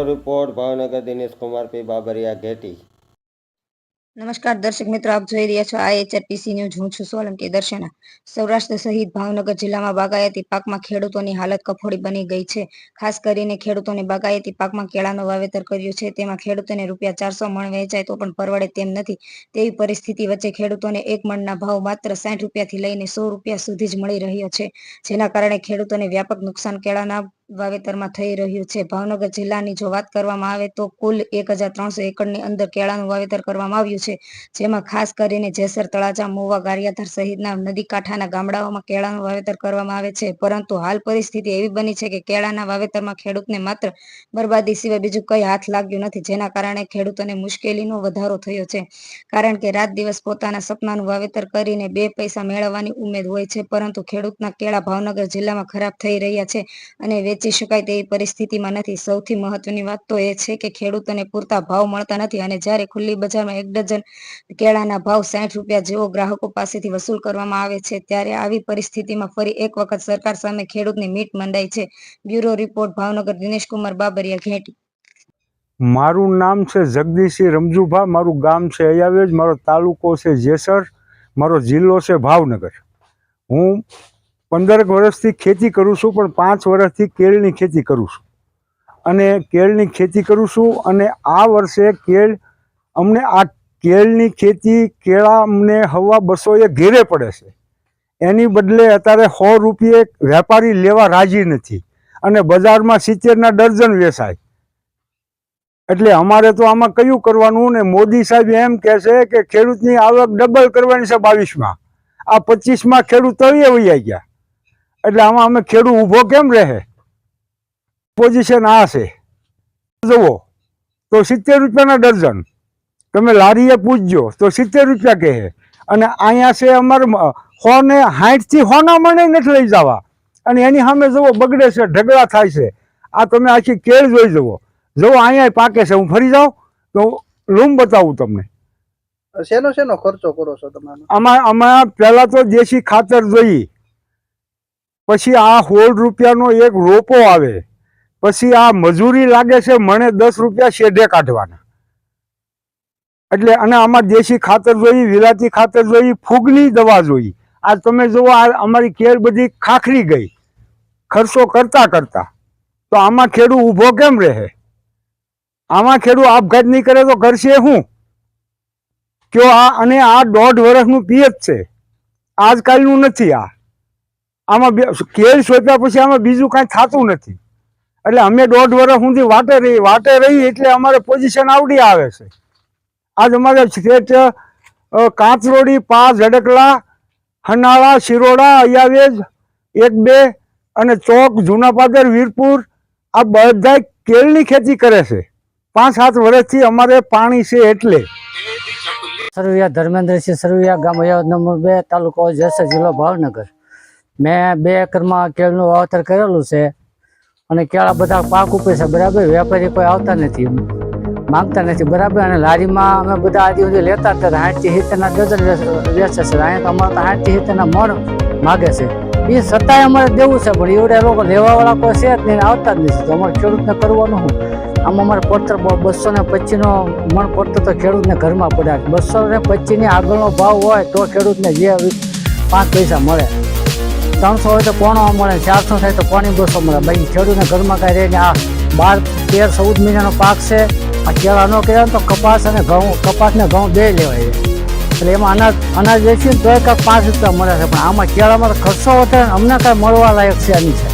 Report Bhavnagar Dinesh Kumar પી બાબરિયા ઘેટી। નમસ્કાર દર્શક મિત્રો, આપ જોઈ રહ્યા છો IHRPC ન્યૂઝ। હું છું સોલંકી દર્શના। સૌરાષ્ટ્ર સહિત ભાવનગર જિલ્લામાં બાગાયતી પાકમાં ખેડૂતોની હાલત કફોડી બની ગઈ છે। ખાસ કરીને ખેડૂતોને બાગાયતી પાકમાં કેળાનું વાવેતર કર્યું છે, તેમાં ખેડૂતોને રૂપિયા 400 મણ વેચાય તો પણ પરવડે તેમ નથી। તેવી પરિસ્થિતિ વચ્ચે ખેડૂતોને એક મણના ભાવ માત્ર 60 રૂપિયાથી લઈને 100 રૂપિયા સુધી જ મળી રહ્યો છે, જેના કારણે ખેડૂતોને વ્યાપક નુકસાન કેળાના વાવેતરમાં થઈ રહ્યું છે। ભાવનગર જિલ્લાની જો વાત કરવામાં આવે તો કુલ 1300 એકડની અંદર કેળાનું વાવેતર કરવામાં આવ્યું છે, જેમાં ખાસ કરીને જેસર, તળાજા, મોવા, ગારિયાધાર સહિતના નદી કાંઠાના ગામડાઓમાં કેળાનું વાવેતર કરવામાં આવે છે। પરંતુ હાલ પરિસ્થિતિ એવી બની છે કે કેળાના વાવેતરમાં ખેડૂતને માત્ર બરબાદી સિવાય બીજું કંઈ હાથ લાગ્યું નથી, જેના કારણે ખેડૂતોને મુશ્કેલીનો વધારો થયો છે। કારણ કે રાત દિવસ પોતાના સપનાનું વાવેતર કરીને 2 પૈસા મેળવવાની ઉમેદ હોય છે, પરંતુ ખેડૂતના કેળા ભાવનગર જિલ્લામાં ખરાબ થઈ રહ્યા છે અને વેચી શકાય તેવી પરિસ્થિતિમાં નથી। સૌથી મહત્વની વાત તો એ છે કે ખેડૂતોને પૂરતા ભાવ મળતા નથી અને જ્યારે ખુલ્લી બજારમાં 1 ડઝન કેળાના ભાવ 60 રૂપિયા જેવો ગ્રાહકો પાસેથી વસૂલ કરવામાં આવે છે, ત્યારે આવી પરિસ્થિતિમાં ફરી એક વખત સરકાર સામે ખેડૂતની મીટ મંડાઈ છે। Bureau report Bhavnagar Dinesh Kumar Babariya Gheti. મારું નામ છે જગદીશસિંહ રમજુભા, મારું ગામ છે અયાવેજ, મારો તાલુકો છે જેસર, મારો જિલ્લો છે ભાવનગર। હું 15 વર્ષથી ખેતી કરું છું, પણ 5 વર્ષથી કેળની ખેતી કરું છું અને કેળની ખેતી કરું છું અને આ વર્ષે અમને આ કેળની ખેતી કેળા અમને હવા 200 ઘેરે પડે છે, એની બદલે અત્યારે 100 રૂપિયે વેપારી લેવા રાજી નથી અને બજારમાં 70ના ડઝન વેચાય। એટલે અમારે તો આમાં કયું કરવાનું ને? મોદી સાહેબ એમ કહે છે કે ખેડૂતની આવક ડબલ કરવાની છે 22માં, આ 25માં ખેડૂત તળિયે વહી ગયા। એટલે આમાં અમે ખેડૂત ઊભો કેમ રહે? પોઝિશન આ છે, જુઓ તો 70 રૂપિયાના ડઝન, તમે લારીએ પૂછજો તો 70 રૂપિયા કહે, અને અહીંયા છે અમારે 100 ને 60થી 100ના મણે નથી લઈ જવા, અને એની સામે જુઓ બગડે છે, ઢગલા થાય છે। આ તમે આખી કેળ જોઈ જુઓ, અહીંયા પાકે છે। હું ફરી જાઉં તો લૂમ બતાવું તમને। શેનો ખર્ચો કરો છો તમે? આમાં પહેલા તો દેશી ખાતર જોઈ, પછી આ 16 રૂપિયાનો એક રોપો આવે, પછી આ મજૂરી લાગે છે મણે 10 રૂપિયા શેઢે કાઢવાના, એટલે અને આમાં દેશી ખાતર જોઈ, વિલાતી ખાતર જોઈ, ફૂગની દવા જોઈ। આ તમે જુઓ, આ અમારી કેળ બધી ખાખરી ગઈ ખર્ચો કરતા કરતા, તો આમાં ખેડૂત ઊભો કેમ રહે? આમાં ખેડૂત આપઘાત નહીં કરે તો કરશે શું કયો? અને આ 1.5 વર્ષનું પિયત છે, આજકાલનું નથી। આમાં કેળ સોંપ્યા પછી આમાં બીજું કાંઈ થતું નથી, એટલે અમે 1.5 વર્ષ સુધી વાટે રહી એટલે અમારે પોઝિશન આવડી આવે છે। આજ અમારે સ્ટેટ કાંચરોડી, પાસ, ઝડકલા, હનાળા, શિરોડા, અયાવેજ 1, 2 અને ચોક, જૂનાપાદર, વીરપુર આ બધા કેળની ખેતી કરે છે। 5-7 વર્ષથી અમારે પાણી છે એટલે। સરવૈયા ધર્મેન્દ્રસિંહ સરવૈયા, ગામ અયાવદ નંબર 2, તાલુકો જેસર, જિલ્લો ભાવનગર। મેં 2 એકરમાં કેળનું વાવેતર કરેલું છે અને કેળા બધા પાક ઉપર છે, બરાબર। વેપારી કોઈ આવતા નથી, માંગતા નથી, બરાબર। અને લારીમાં અમે બધા આદિ સુધી લેતા હતા, 60થી 70ના ડઝન વેચે છે। અહીંયા તો અમારે 60થી 70ના મણ માગે છે, એ છતાંય અમારે દેવું છે, પણ એવડે લોકો લેવાવાળા કોઈ છે જ નહીં, આવતા જ નથી, તો અમારે ખેડૂતને કરવાનું શું? આમાં અમારે પડતર 225નો મણ પડતર તો ખેડૂતને ઘરમાં પડ્યા। 225ની આગળનો ભાવ હોય તો ખેડૂતને જે 5 પૈસા મળે, 300 હોય તો પોણો મળે, 400 થાય તો 250 મળે, બાકી ખેડૂતને ઘરમાં કાંઈ રહે ને। આ 12, 13, 14 મહિનાનો પાક છે। આ કેળા ન કર્યા તો કપાસ અને ઘઉં, કપાસ ને ઘઉં 2 લેવાય છે, એટલે એમાં અનાજ વેચીને તોય કાંઈક 5 રૂપિયા મળે છે, પણ આમાં કેળામાં તો ખર્ચો વધારે, અમને કાંઈ મળવા લાયક છે નહીં છે।